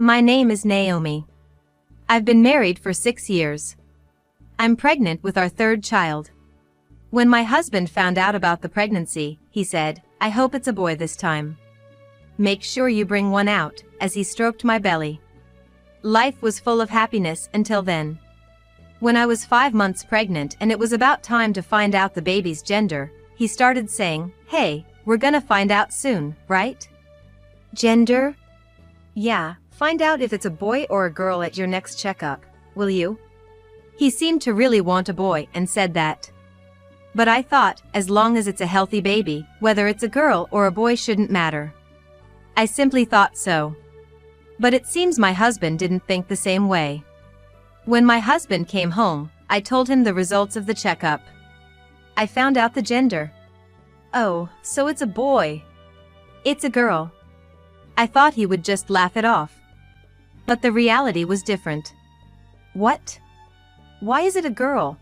My name is Naomi. I've been married for 6 years. I'm pregnant with our third child. When my husband found out about the pregnancy, he said, "I hope it's a boy this time. Make sure you bring one out," as he stroked my belly. Life was full of happiness until then. When I was 5 months pregnant and it was about time to find out the baby's gender, he started saying, "Hey, we're gonna find out soon, right?" Gender? Yeah, find out if it's a boy or a girl at your next checkup, will you? He seemed to really want a boy and said that. But I thought, as long as it's a healthy baby, whether it's a girl or a boy shouldn't matter. I simply thought so. But it seems my husband didn't think the same way. When my husband came home, I told him the results of the checkup. I found out the gender. "Oh, so it's a boy. It's a girl." I thought he would just laugh it off. But the reality was different. "What? Why is it a girl?"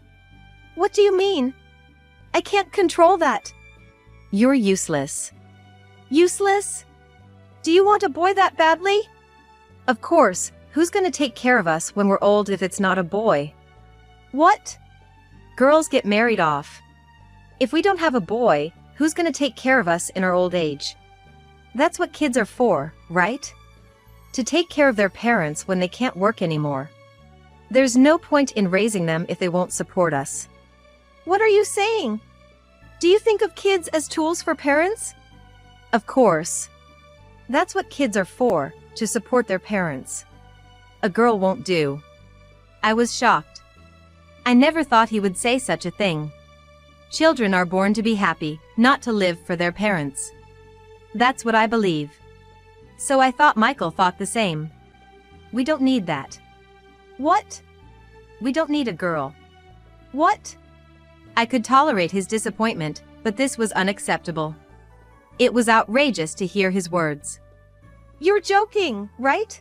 "What do you mean? I can't control that." "You're useless." "Useless? Do you want a boy that badly?" "Of course, who's gonna take care of us when we're old if it's not a boy?" "What?" "Girls get married off. If we don't have a boy, who's gonna take care of us in our old age?" That's what kids are for, right? To take care of their parents when they can't work anymore. There's no point in raising them if they won't support us. What are you saying? Do you think of kids as tools for parents? Of course. That's what kids are for, to support their parents. A girl won't do. I was shocked. I never thought he would say such a thing. Children are born to be happy, not to live for their parents. That's what I believe. So I thought Michael thought the same. We don't need that. What? We don't need a girl. What? I could tolerate his disappointment, but this was unacceptable. It was outrageous to hear his words. "You're joking, right?"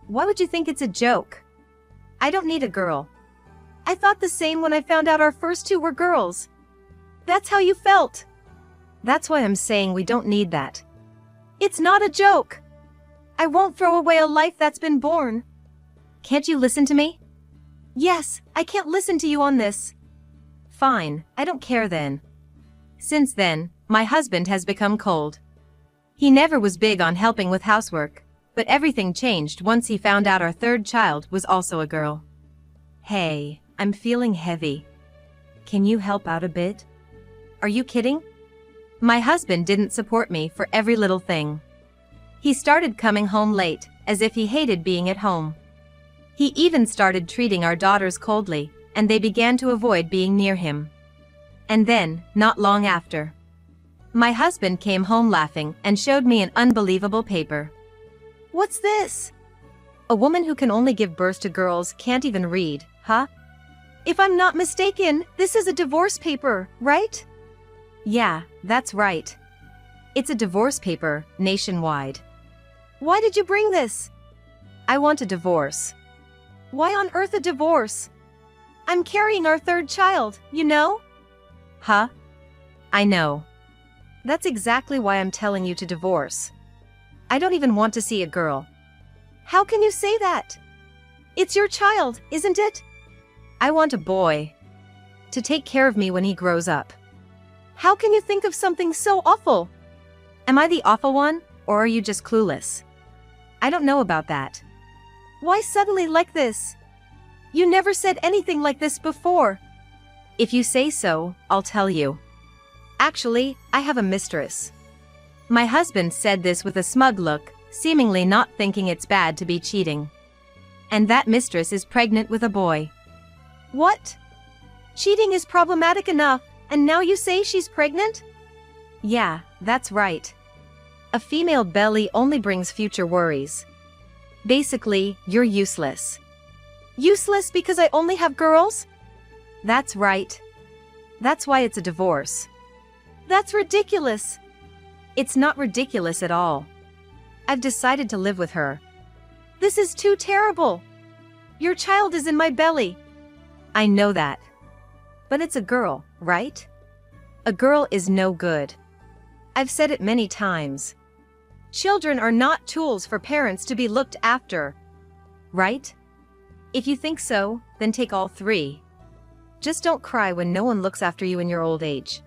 "Why would you think it's a joke? I don't need a girl." "I thought the same when I found out our first two were girls." "That's how you felt." "That's why I'm saying we don't need that." "It's not a joke. I won't throw away a life that's been born." "Can't you listen to me?" "Yes, I can't listen to you on this." "Fine, I don't care then." Since then, my husband has become cold. He never was big on helping with housework, but everything changed once he found out our third child was also a girl. "Hey, I'm feeling heavy. Can you help out a bit?" "Are you kidding?" My husband didn't support me for every little thing. He started coming home late, as if he hated being at home. He even started treating our daughters coldly, and they began to avoid being near him. And then, not long after, my husband came home laughing and showed me an unbelievable paper. "What's this?" "A woman who can only give birth to girls can't even read, huh?" "If I'm not mistaken, this is a divorce paper, right?" "Yeah, that's right. It's a divorce paper, nationwide." "Why did you bring this?" "I want a divorce." "Why on earth a divorce? I'm carrying our third child, you know?" "Huh? I know. That's exactly why I'm telling you to divorce. I don't even want to see a girl." "How can you say that? It's your child, isn't it?" "I want a boy. To take care of me when he grows up." "How can you think of something so awful?" "Am I the awful one, or are you just clueless?" "I don't know about that." "Why suddenly like this? You never said anything like this before." "If you say so, I'll tell you. Actually, I have a mistress." My husband said this with a smug look, seemingly not thinking it's bad to be cheating. "And that mistress is pregnant with a boy." "What? Cheating is problematic enough, and now you say she's pregnant?" "Yeah, that's right. A female belly only brings future worries. Basically, you're useless." "Useless because I only have girls?" "That's right. That's why it's a divorce." "That's ridiculous." "It's not ridiculous at all. I've decided to live with her." "This is too terrible. Your child is in my belly." "I know that. But it's a girl, right? A girl is no good. I've said it many times. Children are not tools for parents to be looked after. Right? If you think so, then take all three. Just don't cry when no one looks after you in your old age.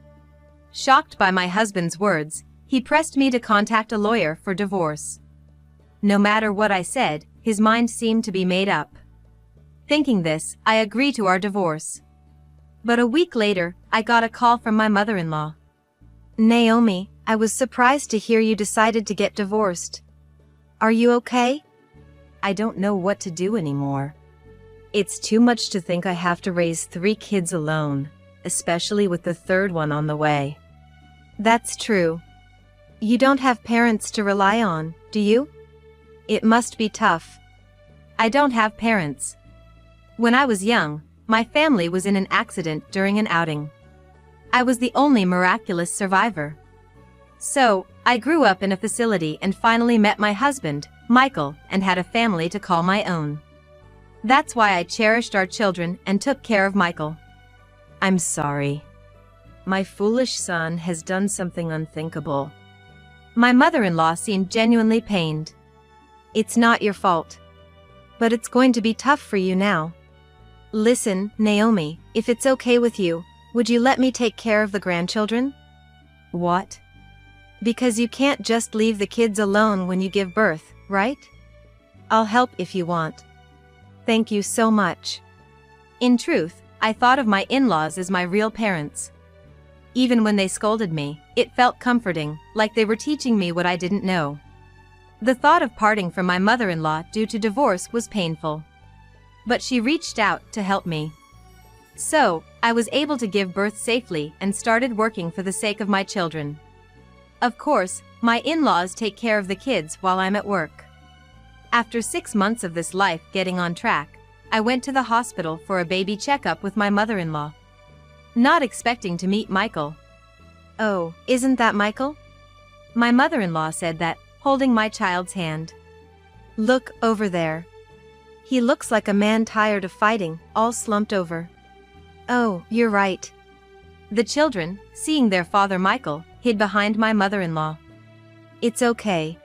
Shocked by my husband's words, he pressed me to contact a lawyer for divorce. No matter what I said, his mind seemed to be made up. Thinking this, I agreed to our divorce. But a week later, I got a call from my mother-in-law. Naomi, I was surprised to hear you decided to get divorced. Are you okay? I don't know what to do anymore. It's too much to think I have to raise 3 kids alone, especially with the third one on the way. That's true. You don't have parents to rely on, do you? It must be tough. I don't have parents. When I was young, my family was in an accident during an outing. I was the only miraculous survivor. So, I grew up in a facility and finally met my husband, Michael, and had a family to call my own. That's why I cherished our children and took care of Michael. I'm sorry. My foolish son has done something unthinkable. My mother-in-law seemed genuinely pained. It's not your fault. But it's going to be tough for you now. Listen, Naomi, if it's okay with you, would you let me take care of the grandchildren? What? Because you can't just leave the kids alone when you give birth, right? I'll help if you want. Thank you so much. In truth, I thought of my in-laws as my real parents. Even when they scolded me, it felt comforting, like they were teaching me what I didn't know. The thought of parting from my mother-in-law due to divorce was painful. But she reached out to help me. So, I was able to give birth safely and started working for the sake of my children. Of course, my in-laws take care of the kids while I'm at work. After 6 months of this life getting on track, I went to the hospital for a baby checkup with my mother-in-law. Not expecting to meet Michael. Oh, isn't that Michael? My mother-in-law said that, holding my child's hand. Look over there. He looks like a man tired of fighting, all slumped over. Oh, you're right. The children, seeing their father Michael, hid behind my mother-in-law. It's okay.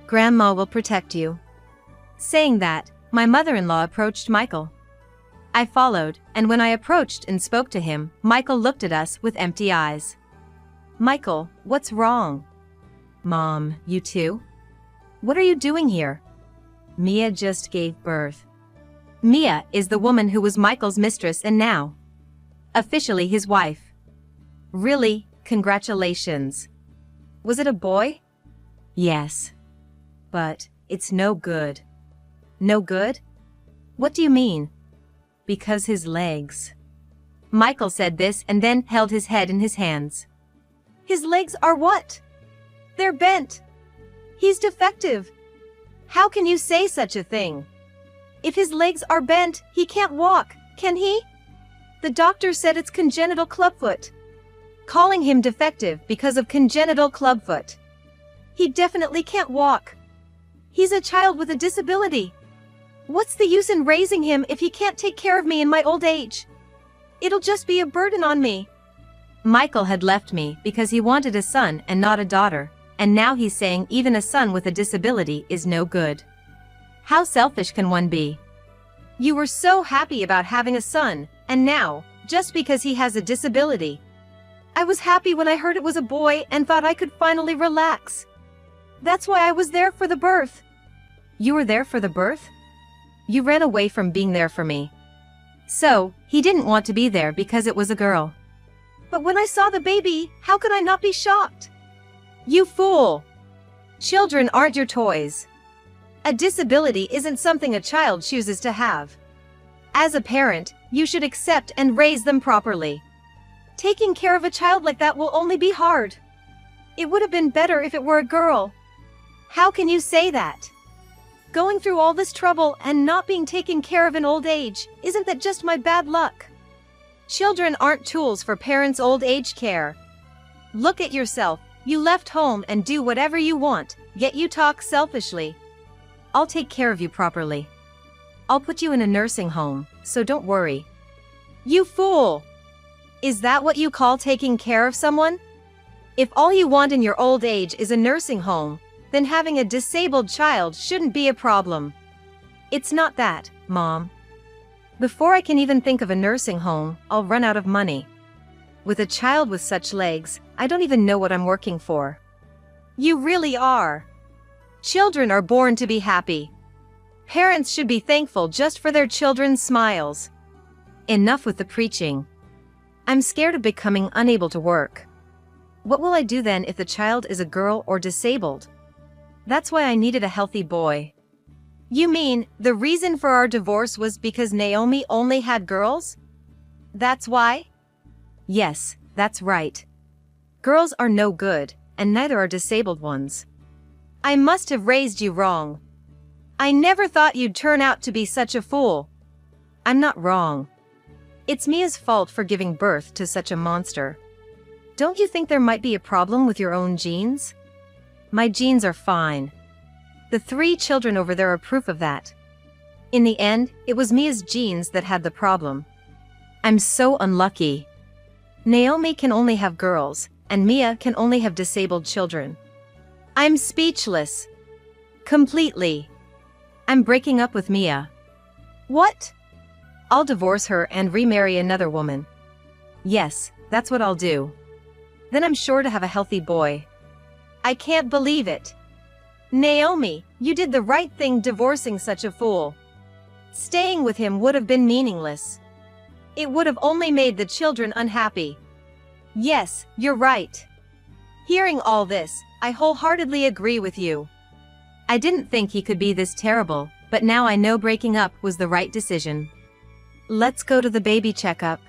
Grandma will protect you. Saying that, my mother-in-law approached Michael. I followed, and when I approached and spoke to him, Michael looked at us with empty eyes. Michael, what's wrong? Mom, you too? What are you doing here? Mia just gave birth. Mia is the woman who was Michael's mistress and now officially his wife. Really, congratulations. Was it a boy? Yes. But it's no good. No good? What do you mean? Because his legs. Michael said this and then held his head in his hands. His legs are what? They're bent. He's defective. How can you say such a thing? If his legs are bent, he can't walk, can he? The doctor said it's congenital clubfoot. Calling him defective because of congenital clubfoot. He definitely can't walk. He's a child with a disability. What's the use in raising him if he can't take care of me in my old age? It'll just be a burden on me. Michael had left me because he wanted a son and not a daughter, and now he's saying even a son with a disability is no good. How selfish can one be? You were so happy about having a son, and now, just because he has a disability. I was happy when I heard it was a boy and thought I could finally relax. That's why I was there for the birth. You were there for the birth? You ran away from being there for me. So, he didn't want to be there because it was a girl. But when I saw the baby, how could I not be shocked? You fool! Children aren't your toys. A disability isn't something a child chooses to have. As a parent, you should accept and raise them properly. Taking care of a child like that will only be hard. It would have been better if it were a girl. How can you say that? Going through all this trouble and not being taken care of in old age, isn't that just my bad luck? Children aren't tools for parents' old age care. Look at yourself. You left home and do whatever you want, yet you talk selfishly. I'll take care of you properly. I'll put you in a nursing home, so don't worry. You fool! Is that what you call taking care of someone? If all you want in your old age is a nursing home, then having a disabled child shouldn't be a problem. It's not that, Mom. Before I can even think of a nursing home, I'll run out of money. With a child with such legs, I don't even know what I'm working for. You really are. Children are born to be happy. Parents should be thankful just for their children's smiles. Enough with the preaching. I'm scared of becoming unable to work. What will I do then if the child is a girl or disabled? That's why I needed a healthy boy. You mean, the reason for our divorce was because Naomi only had girls? That's why? Yes, that's right. Girls are no good, and neither are disabled ones. I must have raised you wrong. I never thought you'd turn out to be such a fool. I'm not wrong. It's Mia's fault for giving birth to such a monster. Don't you think there might be a problem with your own genes? My genes are fine. The 3 children over there are proof of that. In the end, it was Mia's genes that had the problem. I'm so unlucky. Naomi can only have girls, and Mia can only have disabled children. I'm speechless. Completely. I'm breaking up with Mia. What? I'll divorce her and remarry another woman. Yes, that's what I'll do. Then I'm sure to have a healthy boy. I can't believe it. Naomi, you did the right thing divorcing such a fool. Staying with him would have been meaningless. It would have only made the children unhappy. Yes, you're right. Hearing all this, I wholeheartedly agree with you. I didn't think he could be this terrible, but now I know breaking up was the right decision. Let's go to the baby checkup.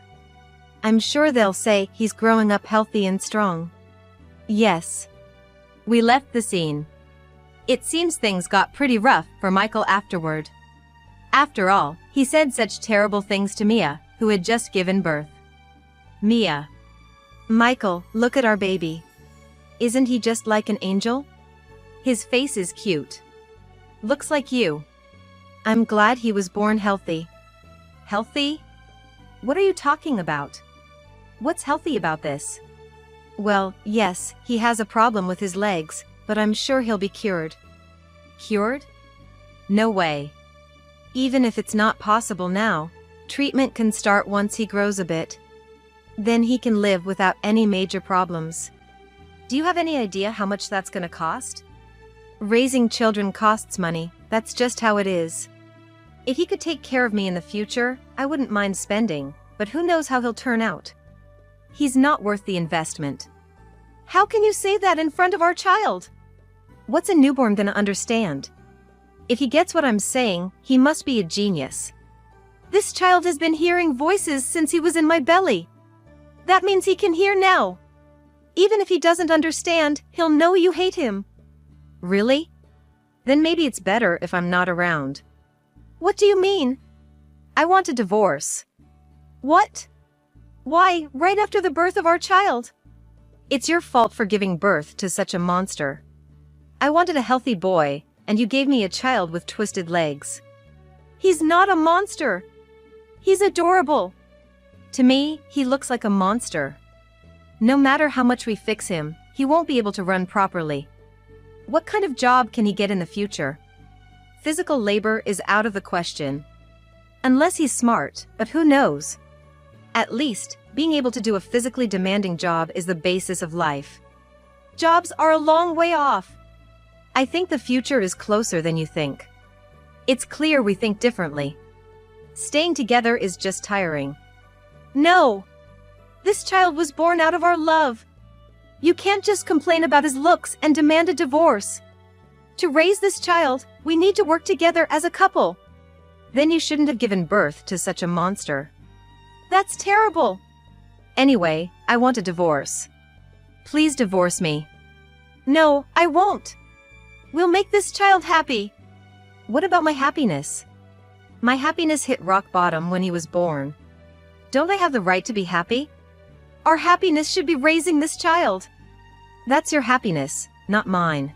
I'm sure they'll say he's growing up healthy and strong. Yes. We left the scene. It seems things got pretty rough for Michael afterward. After all, he said such terrible things to Mia, who had just given birth. Mia. Michael, look at our baby. Isn't he just like an angel? His face is cute. Looks like you. I'm glad he was born healthy. Healthy? What are you talking about? What's healthy about this? Well, yes, he has a problem with his legs, but I'm sure he'll be cured. Cured? No way. Even if it's not possible now, treatment can start once he grows a bit. Then he can live without any major problems. Do you have any idea how much that's gonna cost? Raising children costs money, that's just how it is. If he could take care of me in the future, I wouldn't mind spending, but who knows how he'll turn out. He's not worth the investment. How can you say that in front of our child? What's a newborn gonna understand? If he gets what I'm saying, he must be a genius. This child has been hearing voices since he was in my belly. That means he can hear now. Even if he doesn't understand, he'll know you hate him. Really? Then maybe it's better if I'm not around. What do you mean? I want a divorce. What? Why, right after the birth of our child? It's your fault for giving birth to such a monster. I wanted a healthy boy, and you gave me a child with twisted legs. He's not a monster. He's adorable. To me, he looks like a monster. No matter how much we fix him, he won't be able to run properly. What kind of job can he get in the future? Physical labor is out of the question. Unless he's smart, but who knows? At least, being able to do a physically demanding job is the basis of life. Jobs are a long way off. I think the future is closer than you think. It's clear we think differently. Staying together is just tiring. No! This child was born out of our love. You can't just complain about his looks and demand a divorce. To raise this child, we need to work together as a couple. Then you shouldn't have given birth to such a monster. That's terrible. Anyway, I want a divorce. Please divorce me. No, I won't. We'll make this child happy. What about my happiness? My happiness hit rock bottom when he was born. Don't I have the right to be happy? Our happiness should be raising this child. That's your happiness, not mine.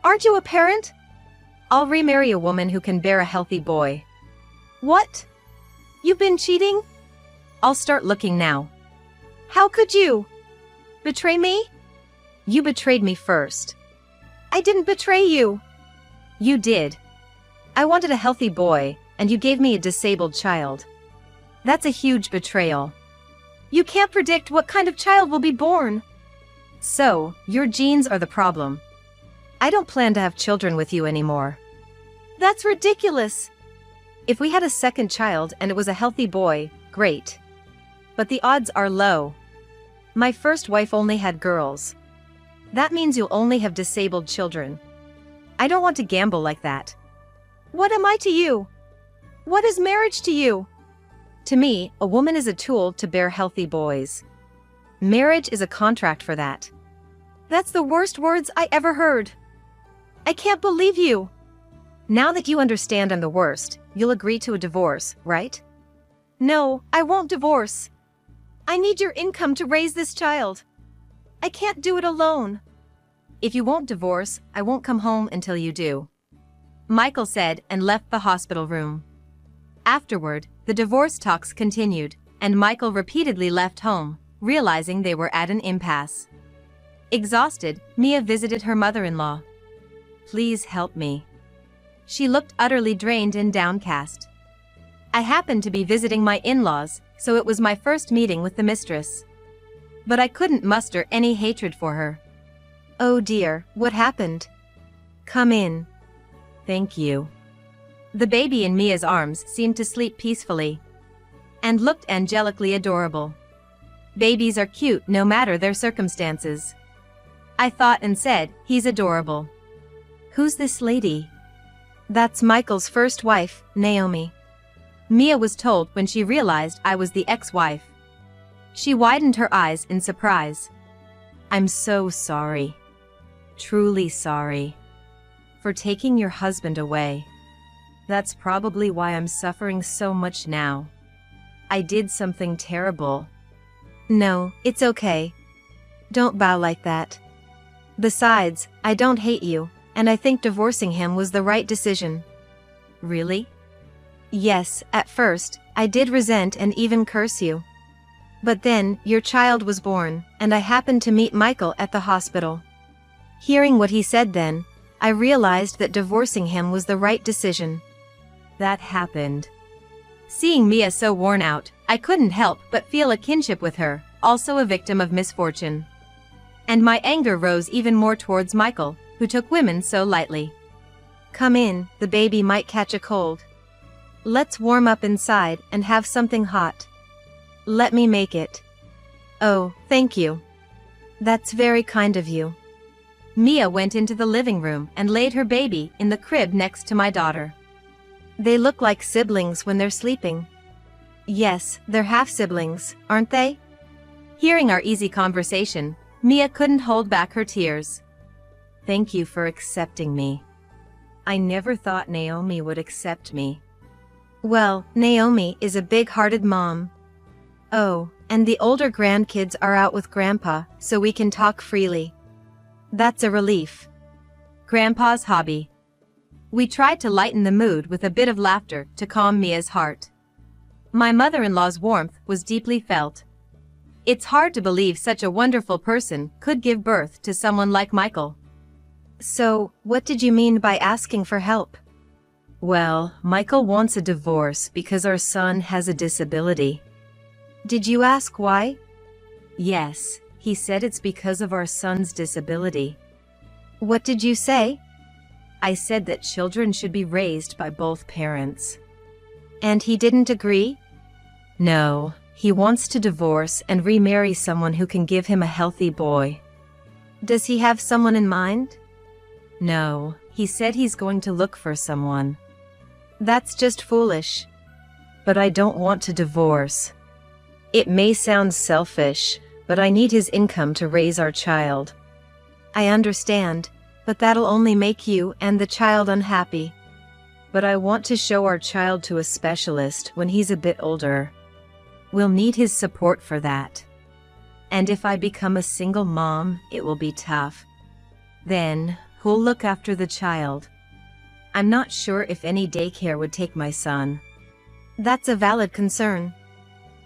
Aren't you a parent? I'll remarry a woman who can bear a healthy boy. What? You've been cheating? I'll start looking now. How could you? Betray me? You betrayed me first. I didn't betray you. You did. I wanted a healthy boy, and you gave me a disabled child. That's a huge betrayal. You can't predict what kind of child will be born. So, your genes are the problem. I don't plan to have children with you anymore. That's ridiculous. If we had a second child and it was a healthy boy, great. But the odds are low. My first wife only had girls. That means you'll only have disabled children. I don't want to gamble like that. What am I to you? What is marriage to you? To me, a woman is a tool to bear healthy boys. Marriage is a contract for that. That's the worst words I ever heard. I can't believe you. Now that you understand I'm the worst, you'll agree to a divorce, right? No, I won't divorce. I need your income to raise this child. I can't do it alone. If you won't divorce, I won't come home until you do. Michael said and left the hospital room. Afterward, the divorce talks continued, and Michael repeatedly left home, realizing they were at an impasse. Exhausted, Mia visited her mother-in-law. Please help me. She looked utterly drained and downcast. I happened to be visiting my in-laws, so it was my first meeting with the mistress. But I couldn't muster any hatred for her. Oh dear, what happened? Come in. Thank you. The baby in Mia's arms seemed to sleep peacefully and looked angelically adorable. Babies are cute no matter their circumstances. I thought and said, he's adorable. Who's this lady? That's Michael's first wife, Naomi. Mia was told when she realized I was the ex-wife. She widened her eyes in surprise. I'm so sorry. Truly sorry. For taking your husband away. That's probably why I'm suffering so much now. I did something terrible. No, it's okay. Don't bow like that. Besides, I don't hate you, and I think divorcing him was the right decision. Really? Yes, at first, I did resent and even curse you. But then, your child was born, and I happened to meet Michael at the hospital. Hearing what he said then, I realized that divorcing him was the right decision. That happened. Seeing Mia so worn out, I couldn't help but feel a kinship with her, also a victim of misfortune. And my anger rose even more towards Michael, who took women so lightly. Come in, the baby might catch a cold. Let's warm up inside and have something hot. Let me make it. Oh, thank you. That's very kind of you. Mia went into the living room and laid her baby in the crib next to my daughter. They look like siblings when they're sleeping. Yes, they're half-siblings, aren't they? Hearing our easy conversation, Mia couldn't hold back her tears. Thank you for accepting me. I never thought Naomi would accept me. Well, Naomi is a big-hearted mom. Oh, and the older grandkids are out with Grandpa, so we can talk freely. That's a relief. Grandpa's hobby. We tried to lighten the mood with a bit of laughter to calm Mia's heart. My mother-in-law's warmth was deeply felt. It's hard to believe such a wonderful person could give birth to someone like Michael. So, what did you mean by asking for help? Well, Michael wants a divorce because our son has a disability. Did you ask why? Yes, he said it's because of our son's disability. What did you say? I said that children should be raised by both parents. And he didn't agree? No, he wants to divorce and remarry someone who can give him a healthy boy. Does he have someone in mind? No, he said he's going to look for someone. That's just foolish. But I don't want to divorce. It may sound selfish, but I need his income to raise our child. I understand, but that'll only make you and the child unhappy. But I want to show our child to a specialist when he's a bit older. We'll need his support for that. And if I become a single mom, it will be tough. Then, who'll look after the child? I'm not sure if any daycare would take my son. That's a valid concern.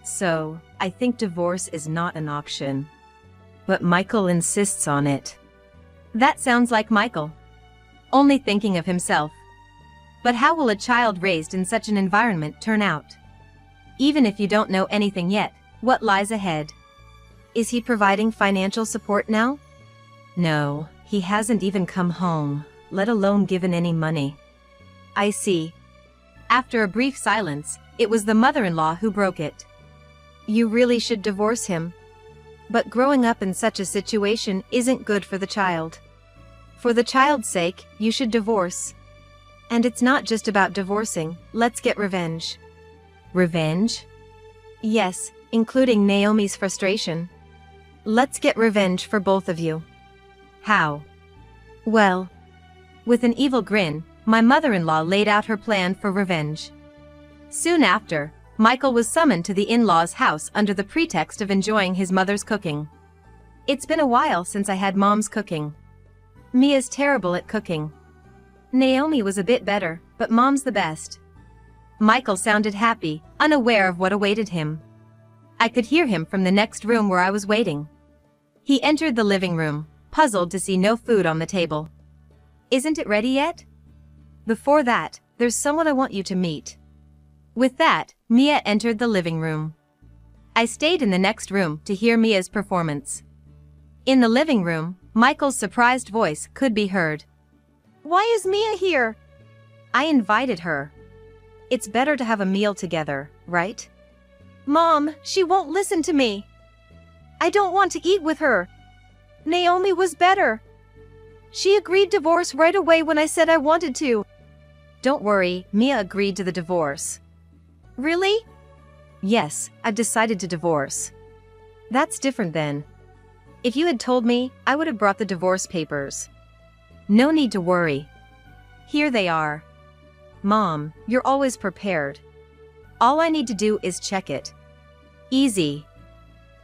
So, I think divorce is not an option. But Michael insists on it. That sounds like Michael. only thinking of himself. But how will a child raised in such an environment turn out? Even if you don't know anything yet, what lies ahead? Is he providing financial support now? No, he hasn't even come home, let alone given any money. I see. After a brief silence, it was the mother-in-law who broke it. You really should divorce him. But growing up in such a situation isn't good for the child. For the child's sake, you should divorce. And it's not just about divorcing, let's get revenge. Revenge? Yes, including Naomi's frustration. Let's get revenge for both of you. How? Well, with an evil grin, my mother-in-law laid out her plan for revenge. Soon after, Michael was summoned to the in-laws' house under the pretext of enjoying his mother's cooking. It's been a while since I had Mom's cooking. Mia's terrible at cooking. Naomi was a bit better, but Mom's the best. Michael sounded happy, unaware of what awaited him. I could hear him from the next room where I was waiting. He entered the living room, puzzled to see no food on the table. Isn't it ready yet? Before that, there's someone I want you to meet. With that, Mia entered the living room. I stayed in the next room to hear Mia's performance. In the living room, Michael's surprised voice could be heard. Why is Mia here? I invited her. It's better to have a meal together, right? Mom, she won't listen to me. I don't want to eat with her. Naomi was better. She agreed divorce right away when I said I wanted to. Don't worry, Mia agreed to the divorce. Really? Yes, I've decided to divorce. That's different then. If you had told me, I would have brought the divorce papers. No need to worry. Here they are. Mom, you're always prepared. All I need to do is check it. Easy.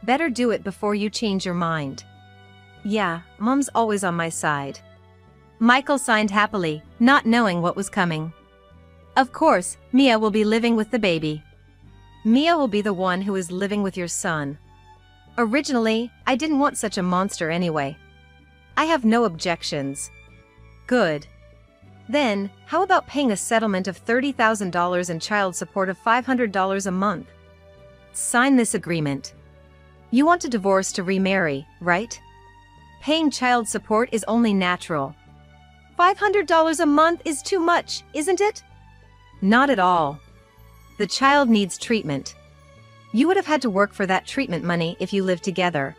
Better do it before you change your mind. Yeah, Mom's always on my side. Michael signed happily, not knowing what was coming. Of course, Mia will be living with the baby. Mia will be the one who is living with your son. Originally, I didn't want such a monster anyway. I have no objections. Good. Then, how about paying a settlement of $30,000 and child support of $500 a month? Sign this agreement. You want a divorce to remarry, right? Paying child support is only natural. $500 a month is too much, isn't it? Not at all. The child needs treatment. You would have had to work for that treatment money if you lived together.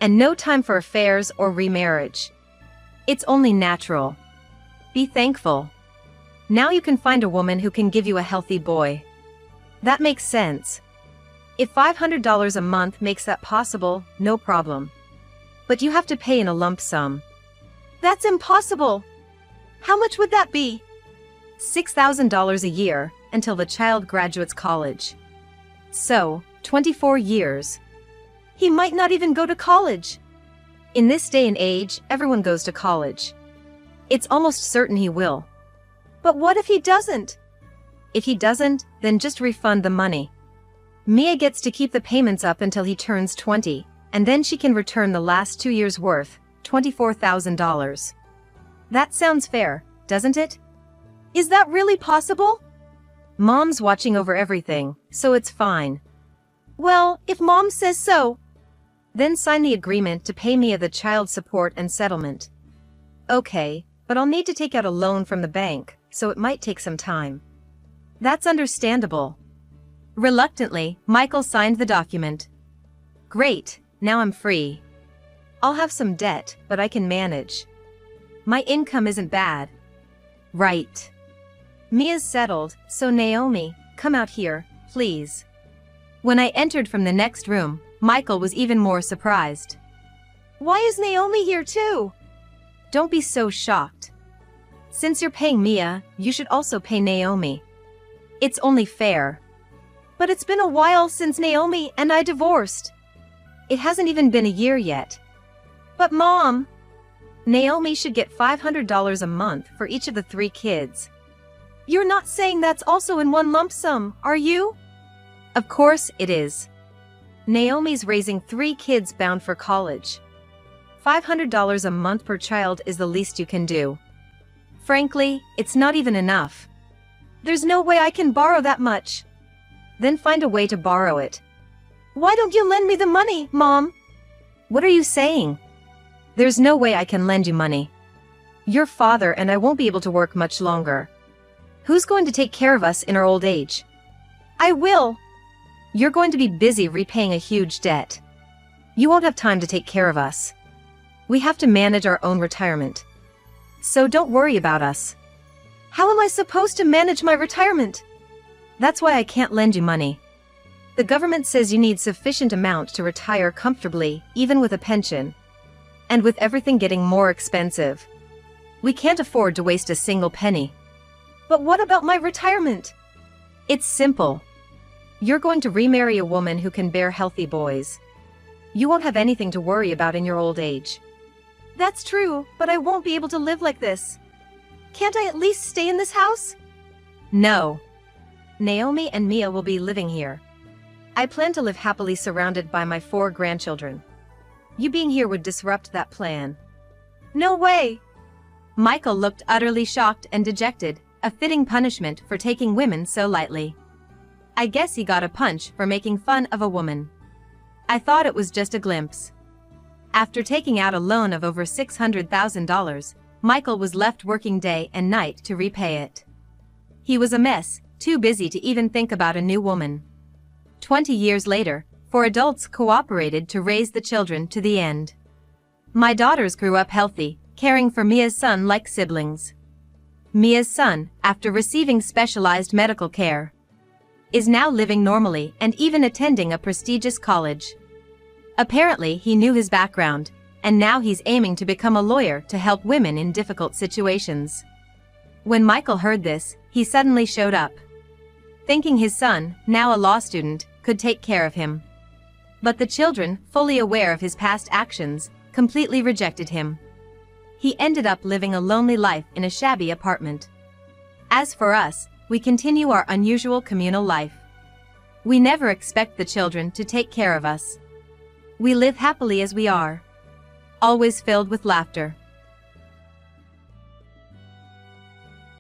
And no time for affairs or remarriage. It's only natural. Be thankful. Now you can find a woman who can give you a healthy boy. That makes sense. If $500 a month makes that possible, no problem. But you have to pay in a lump sum. That's impossible. How much would that be? $6,000 a year, until the child graduates college. So, 24 years. He might not even go to college. In this day and age, everyone goes to college. It's almost certain he will. But what if he doesn't? If he doesn't, then just refund the money. Mia gets to keep the payments up until he turns 20, and then she can return the last 2 years' worth, $24,000. That sounds fair, doesn't it? Is that really possible? Mom's watching over everything, so it's fine. Well, if Mom says so. Then sign the agreement to pay Mia the child support and settlement. Okay, but I'll need to take out a loan from the bank, so it might take some time. That's understandable. Reluctantly, Michael signed the document. Great, now I'm free. I'll have some debt, but I can manage. My income isn't bad. Right. Mia's settled, so Naomi, come out here, please. When I entered from the next room, Michael was even more surprised. Why is Naomi here too? Don't be so shocked. Since you're paying Mia, you should also pay Naomi. It's only fair. But it's been a while since Naomi and I divorced. It hasn't even been a year yet. But Mom, Naomi should get $500 a month for each of the 3 kids. You're not saying that's also in one lump sum, are you? Of course it is. Naomi's raising 3 kids bound for college. $500 a month per child is the least you can do. Frankly, it's not even enough. There's no way I can borrow that much. Then find a way to borrow it. Why don't you lend me the money, Mom? What are you saying? There's no way I can lend you money. Your father and I won't be able to work much longer. Who's going to take care of us in our old age? I will. You're going to be busy repaying a huge debt. You won't have time to take care of us. We have to manage our own retirement. So don't worry about us. How am I supposed to manage my retirement? That's why I can't lend you money. The government says you need sufficient amount to retire comfortably, even with a pension. And with everything getting more expensive, we can't afford to waste a single penny. But what about my retirement? It's simple. You're going to remarry a woman who can bear healthy boys. You won't have anything to worry about in your old age. That's true, but I won't be able to live like this. Can't I at least stay in this house? No. Naomi and Mia will be living here. I plan to live happily surrounded by my 4 grandchildren. You being here would disrupt that plan. No way! Michael looked utterly shocked and dejected, a fitting punishment for taking women so lightly. I guess he got a punch for making fun of a woman. I thought it was just a glimpse. After taking out a loan of over $600,000, Michael was left working day and night to repay it. He was a mess, too busy to even think about a new woman. 20 years later, 4 adults cooperated to raise the children to the end. My daughters grew up healthy, caring for Mia's son like siblings. Mia's son, after receiving specialized medical care, is now living normally and even attending a prestigious college. Apparently, he knew his background, and now he's aiming to become a lawyer to help women in difficult situations. When Michael heard this, he suddenly showed up, thinking his son, now a law student, could take care of him. But the children, fully aware of his past actions, completely rejected him. He ended up living a lonely life in a shabby apartment. As for us, we continue our unusual communal life. We never expect the children to take care of us. We live happily as we are, always filled with laughter.